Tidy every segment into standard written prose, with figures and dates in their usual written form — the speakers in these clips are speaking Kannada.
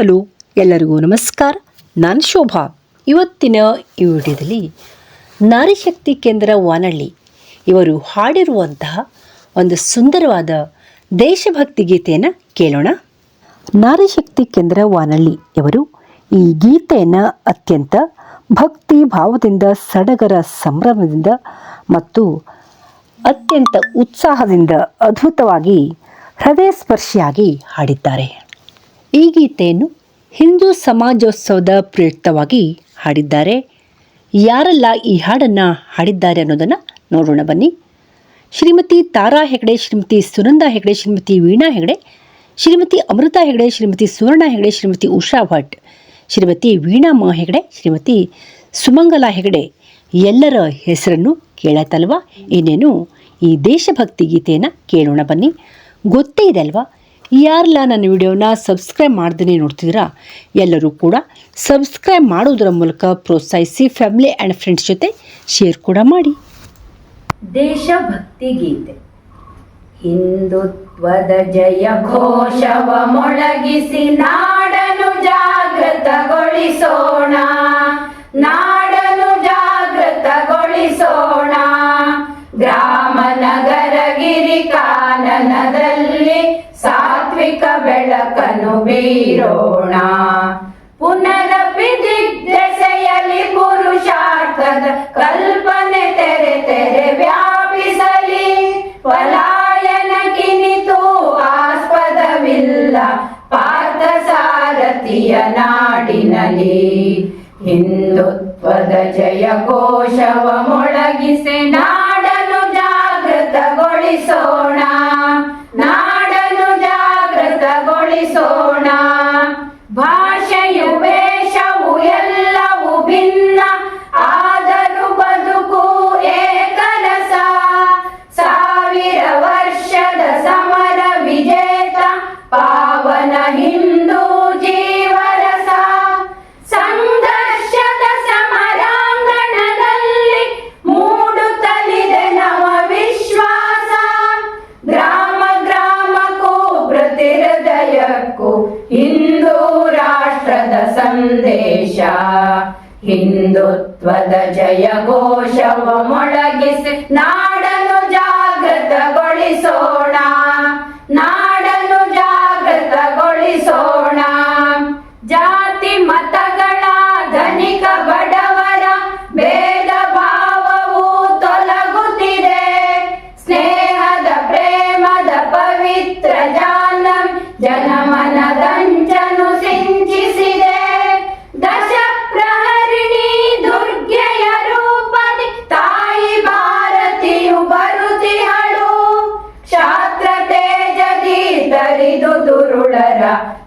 ಹಲೋ, ಎಲ್ಲರಿಗೂ ನಮಸ್ಕಾರ. ನಾನು ಶೋಭಾ. ಇವತ್ತಿನ ಈ ವಿಡಿಯೋದಲ್ಲಿ ನಾರಿಶಕ್ತಿ ಕೇಂದ್ರ ವಾನಳ್ಳಿ ಇವರು ಹಾಡಿರುವಂತಹ ಒಂದು ಸುಂದರವಾದ ದೇಶಭಕ್ತಿ ಗೀತೆಯನ್ನು ಕೇಳೋಣ. ನಾರಿಶಕ್ತಿ ಕೇಂದ್ರ ವಾನಳ್ಳಿ ಇವರು ಈ ಗೀತೆಯನ್ನು ಅತ್ಯಂತ ಭಕ್ತಿ ಭಾವದಿಂದ, ಸಡಗರ ಸಂಭ್ರಮದಿಂದ ಮತ್ತು ಅತ್ಯಂತ ಉತ್ಸಾಹದಿಂದ ಅದ್ಭುತವಾಗಿ ಹೃದಯ ಸ್ಪರ್ಶಿಯಾಗಿ ಹಾಡಿದ್ದಾರೆ. ಈ ಗೀತೆಯನ್ನು ಹಿಂದೂ ಸಮಾಜೋತ್ಸವದ ಪ್ರಯುಕ್ತವಾಗಿ ಹಾಡಿದ್ದಾರೆ. ಯಾರೆಲ್ಲ ಈ ಹಾಡನ್ನು ಹಾಡಿದ್ದಾರೆ ಅನ್ನೋದನ್ನು ನೋಡೋಣ ಬನ್ನಿ. ಶ್ರೀಮತಿ ತಾರಾ ಹೆಗಡೆ, ಶ್ರೀಮತಿ ಸುನಂದಾ ಹೆಗಡೆ, ಶ್ರೀಮತಿ ವೀಣಾ ಹೆಗಡೆ, ಶ್ರೀಮತಿ ಅಮೃತಾ ಹೆಗಡೆ, ಶ್ರೀಮತಿ ಸುವರ್ಣ ಹೆಗಡೆ, ಶ್ರೀಮತಿ ಉಷಾ ಭಟ್, ಶ್ರೀಮತಿ ವೀಣಮ್ಮ ಹೆಗಡೆ, ಶ್ರೀಮತಿ ಸುಮಂಗಲಾ ಹೆಗಡೆ ಎಲ್ಲರ ಹೆಸರನ್ನು ಕೇಳತ್ತಲ್ವ. ಇನ್ನೇನು ಈ ದೇಶಭಕ್ತಿ ಗೀತೆಯನ್ನು ಕೇಳೋಣ ಬನ್ನಿ. ಗೊತ್ತೇ ಇದೆ ಅಲ್ವಾ, ಯಾರೆಲ್ಲ ನನ್ನ ವಿಡಿಯೋನ ಸಬ್ಸ್ಕ್ರೈಬ್ ಮಾಡ್ದೇ ನೋಡ್ತಿದ್ದೀರಾ ಎಲ್ಲರೂ ಕೂಡ ಸಬ್ಸ್ಕ್ರೈಬ್ ಮಾಡೋದರ ಮೂಲಕ ಪ್ರೋತ್ಸಾಹಿಸಿ. ಫ್ಯಾಮಿಲಿ ಆ್ಯಂಡ್ ಫ್ರೆಂಡ್ಸ್ ಜೊತೆ ಶೇರ್ ಕೂಡ ಮಾಡಿ. ದೇಶಭಕ್ತಿ ಗೀತೆ. ಹಿಂದುತ್ವದ ಜಯ ಘೋಷವ ಮೊಳಗಿಸಿ ನಾಡನ್ನು ಜಾಗೃತಗೊಳಿಸೋಣ, ನಾಡನ್ನು ಜಾಗೃತಗೊಳಿಸೋಣ. ಗ್ರಾಮ ನಗರ ಗಿರಿ ಕಾನನದಲ್ಲಿ ಸಾತ್ವಿಕ ಬೆಳಕನ್ನು ಬೀರೋಣ. ಪುನರಪಿ ದಿಗ್ದೆಸೆಯಲಿ ಪುರುಷಾರ್ಥದ ಕಲ್ಪನೆ ತೆರೆ ತೆರೆ ವ್ಯಾಪಿಸಲಿ. ಪಲಾಯನ ಕಿನಿತು ಆಸ್ಪದವಿಲ್ಲ ಪಾರ್ಥ ಸಾರಥಿಯ ನಾಡಿನಲಿ. ಹಿಂದುತ್ವದ ಜಯ ಘೋಷವ ಮೊಳಗಿಸಿ ನಾಡನ್ನು ಜಾಗೃತಗೊಳಿಸೋಣ, ನಾಡನ್ನು ಜಾಗೃತಗೊಳಿಸೋಣ. ಭಾಷೆಯು ವೇಷವು ಎಲ್ಲವೂ ಭಿನ್ನ, ಆದರೂ ಬದುಕು ಏಕರಸ. ಸಾವಿರ ವರ್ಷದ ಸಮರ ವಿಜೇತ ಪಾವನ ಹಿಂದೂ ಜೀವರಸ. ಸಂಘರ್ಷದ ಸಮರಾಂಗಣದಲ್ಲಿ ಮೂಡುತ್ತಲಿದೆ ನವ ವಿಶ್ವಾಸ. ಗ್ರಾಮ ಗ್ರಾಮಕ್ಕೂ ಪ್ರತಿ ಹೃದಯಕ್ಕೂ ಹಿಂದೂ ರಾಷ್ಟ್ರದ ಸಂದೇಶ. ಹಿಂದುತ್ವದ ಜಯ ಘೋಷವ ಮೊಳಗಿಸಿ ನಾಡನ್ನು ಜಾಗೃತಗೊಳಿಸೋಣ, ನಾಡನ್ನು ಜಾಗೃತಗೊಳಿಸೋಣ. ಜಾತಿ ಮತಗಳ ಧನಿಕ ಬಡವರ ಭೇದ ಭಾವವು ತೊಲಗುತ್ತಿದೆ. ಸ್ನೇಹದ ಪ್ರೇಮದ ಪವಿತ್ರ ಜಾನಂ ಜನಮನದಂಚನು ಸಿಂಚಿಸಿದೆ. ದಶ ಪ್ರಹರಿಣಿ ದುರ್ಗೆಯ ರೂಪದಿ ತಾಯಿ ಭಾರತಿಯು ಬರುತಿಹಳು. ಕ್ಷಾತ್ರ ತೇಜದಿ ತರಿದು ದುರುಳರ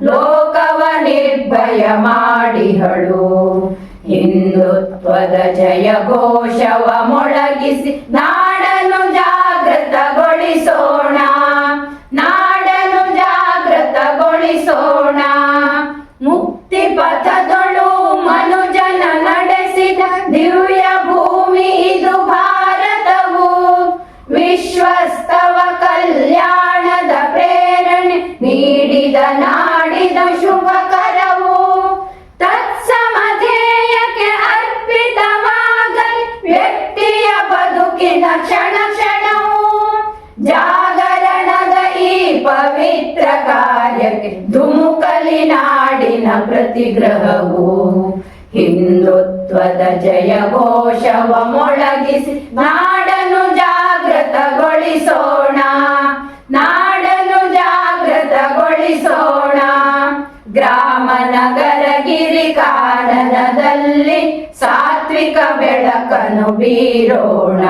ಲೋಕವ ನಿರ್ಭಯ ಮಾಡಿಹಳು. ಹಿಂದುತ್ವದ ಜಯ ಘೋಷವ ಮೊಳಗಿಸಿ ನಾಡನ್ನು ಜಾಗೃತಗೊಳಿಸೋಣ, ನಾಡನ್ನು ಜಾಗೃತಗೊಳಿಸೋಣ. ಮುಕ್ತಿ ಪಥದೊಳು ಮನುಜನ ನಡೆಸಿದ ದಿವ್ಯ ಭೂಮಿ ಇದು ಭಾರತವು. ವಿಶ್ವಸ್ತವ ಕಲ್ಯಾಣದ ಪ್ರೇರಣೆ ನೀಡಿದ ನಾಡಿದ ಶುಭಕರವು. ತತ್ಸಮಧೇಯಕ್ಕೆ ಅರ್ಪಿತವಾಗಲಿ ವ್ಯಕ್ತಿಯ ಬದುಕಿನ ಕ್ಷಣ ಕ್ಷಣವು. ಜಾಗರಣದ ಈ ಪವಿತ್ರ ಕಾರ್ಯಕ್ಕೆ ಧುಮುಕಲಿ ನಾಡಿನ ಪ್ರತಿಗ್ರಹವು. ಹಿಂದುತ್ವದ ಜಯ ಘೋಷವ ಮೊಳಗಿಸಿ ನಾಡನ್ನು ಜಾಗೃತಗೊಳಿಸೋಣ, ನಾಡನ್ನು ಜಾಗೃತಗೊಳಿಸೋಣ. ಗ್ರಾಮ ನಗರ ಗಿರಿ ಕಾನನದಲ್ಲಿ ಸಾತ್ವಿಕ ಬೆಳಕನ್ನು ಬೀರೋಣ.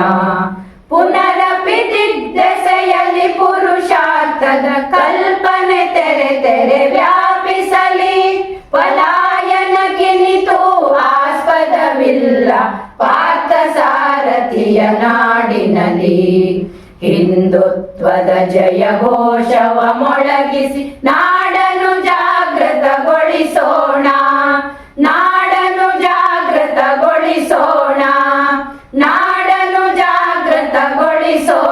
ಪುನರಪಿ ದಿಗ್ದೆಸೆಯಲಿ ಪುರುಷಾರ್ಥದ ಕಲ್ಪನೆ ತೆರೆ ತೆರೆ ವ್ಯಾಪಿಸಲಿ. ಪಲಾಯನ ಕಿನಿತು ಆಸ್ಪದವಿಲ್ಲ ಪಾರ್ಥ ಸಾರಥಿಯ ನಾಡಿನಲಿ. ಹಿಂದುತ್ವದ ಜಯ ಘೋಷವ ಮೊಳಗಿಸಿ ನಾಡನ್ನು ಜಾಗೃತಗೊಳಿಸೋಣ, ನಾಡನ್ನು ಜಾಗೃತಗೊಳಿಸೋಣ, ನಾಡನ್ನು ಜಾಗೃತಗೊಳಿಸೋಣ.